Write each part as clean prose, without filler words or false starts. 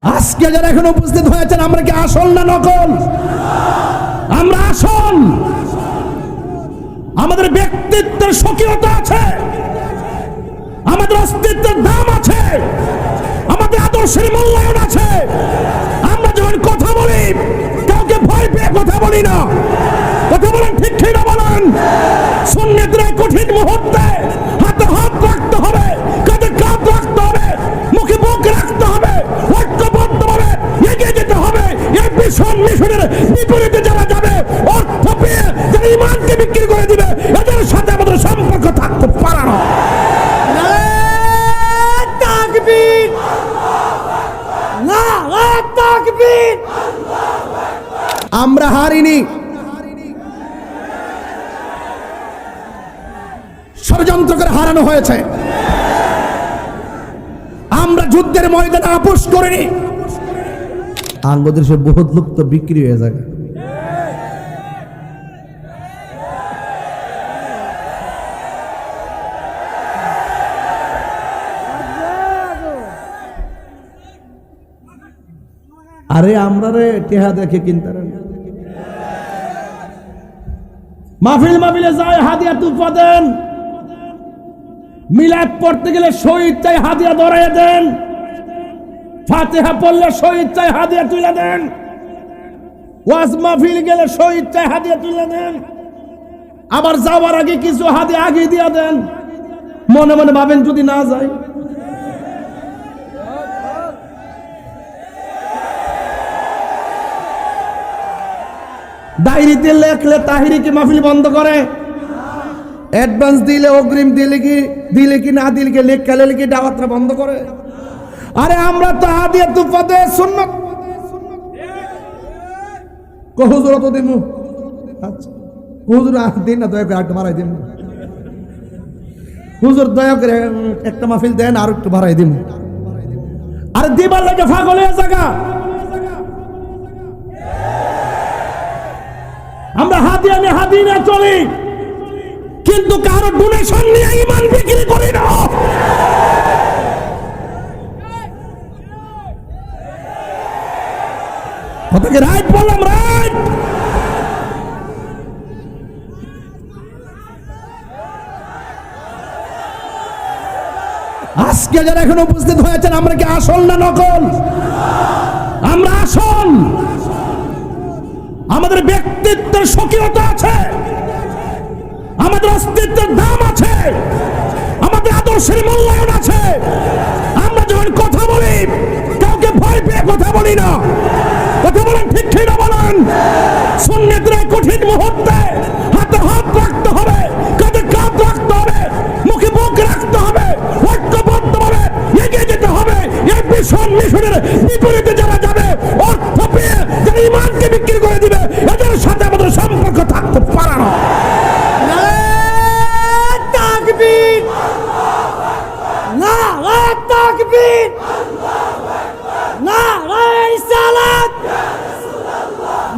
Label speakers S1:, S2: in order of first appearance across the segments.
S1: আজকে যারা এখন উপস্থিত হয়েছেন, আমরা কি আসল না নকল? আমরা আসল। আমাদের ব্যক্তিত্বের স্বকীয়তা আছে, আমাদের অস্তিত্বের দাম আছে, আমাদের আদর্শের মূল্যায়ন আছে। আমরা যখন কথা বলি, কাউকে ভয় পেয়ে কথা বলি না। কথা বলেন ঠিক ঠিক না বলেন? সুন্নিদের কঠিন মুহূর্তে হাতে হাত রাখতে হবে, কাঁধে কাঁধ রাখতে হবে, মুখে মুখ রাখতে হবে, ঐক্যবদ্ধভাবে এগিয়ে যেতে হবে। এই ভীষণ মিশনের বিপরীতে যারা যাবে, অর্থ পেয়ে যারা ইমানকে বিক্রি করে দিবে, এদের সাথে আমাদের সম্পর্ক থাকতে পারে না। আমরা হারিনি, ষড়যন্ত্র করে হারানো হয়েছে। আমরা যুদ্ধের ময়দানে আপোষ করিনি। আঙ্গদেশে বহুত লোক তো বিক্রি হয়ে যায়। আরে আমরা রে টেহা দেখে কিনতে মাহফিলে যায়, হাদিয়া তুফা দেন। মিলাদ পড়তে গেলে শহীদ চাই, হাদিয়া ধরাইয়া দেন। ফাতিহা পড়লে শহীদ চাই, হাদিয়া তুলে দেন। ওয়াজ মাহফিল গেলে শহীদ চাই, হাদিয়া তুলে দেন। আবার যাওয়ার আগে কিছু হাদিয়া আগে দিয়া দেন। মনে মনে ভাবেন যদি না যায়। ডায়েরিতে লেখলে তাহিরি কি মাহফিল বন্ধ করে? অ্যাডভান্স দিলে, অগ্রিম দিলে কি না দিলে কি, লেখালে কি দাওয়াতটা বন্ধ করে? আরে আমরা তো হাদিয়া তুফা দে সুন্নাত কো হুজুর তো দিমু। আচ্ছা হুজুর দিন না, দয়া করে একটু বাড়াই দিন। হুজুর দয়া করে একটা মাহফিল দেন, আর একটু বাড়াই দিন। আরে দিবার লাগে পাগল হয়ে জায়গা। আমরা হাদিয়া নিয়ে চলি, কিন্তু কারো ডোনেশন নিয়ে ঈমান বিক্রি করি না। কথাকে রাইট বললাম, রাইট। আজকে যারা এখন উপস্থিত হয়েছেন, আমরা কি আসল না নকল? আমরা আসল। আমাদের ব্যক্তিত্বের স্বকীয়তা আছে, আমাদের অস্তিত্বের দাম আছে, আমাদের আদর্শের মূল্যায়ন আছে। আমরা যখন কথা বলি, কাউকে ভয় পেয়ে কথা বলি না। কথা বলেন ঠিক ঠিক না বলেন? সুন্নিদের কঠিন মুহূর্তে হাতে হাত রাখতে হবে, কাঁধে কাঁধ রাখতে হবে, মুখে মুখ রাখতে হবে, ঐক্যবদ্ধভাবে এগিয়ে যেতে হবে। এই ভীষণ মিশনের বিপরীতে যারা যাবে, অর্থ পেয়ে যারা ইমানকে বিক্রি করে দিবে, এদের সাথে আমাদের সম্পর্ক থাকতে পারে না।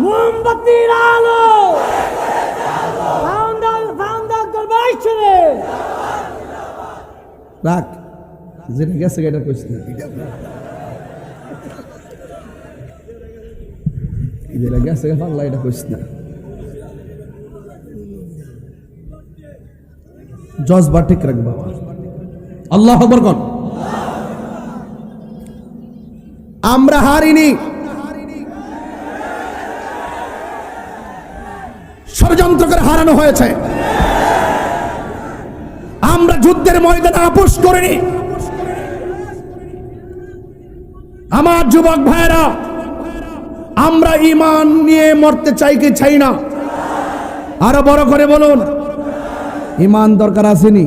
S2: মোমবাতির আলো
S1: রাখ, যেটা গেছে এটা কইস না, যেটা গেছে পাল্লা এটা কইস না। জজবা ঠিক রাখবা। আল্লাহু আকবার কোন। আমরা হারিনি, ষড়যন্ত্র করে হারানো হয়েছে। আমরা যুদ্ধের ময়দানে আপোষ করিনি। আমার যুবক ভাইরা, আমরা ঈমান নিয়ে মরতে চাই কি চাই না? আরো বড় করে বলুন, ঈমান দরকার আসেনি?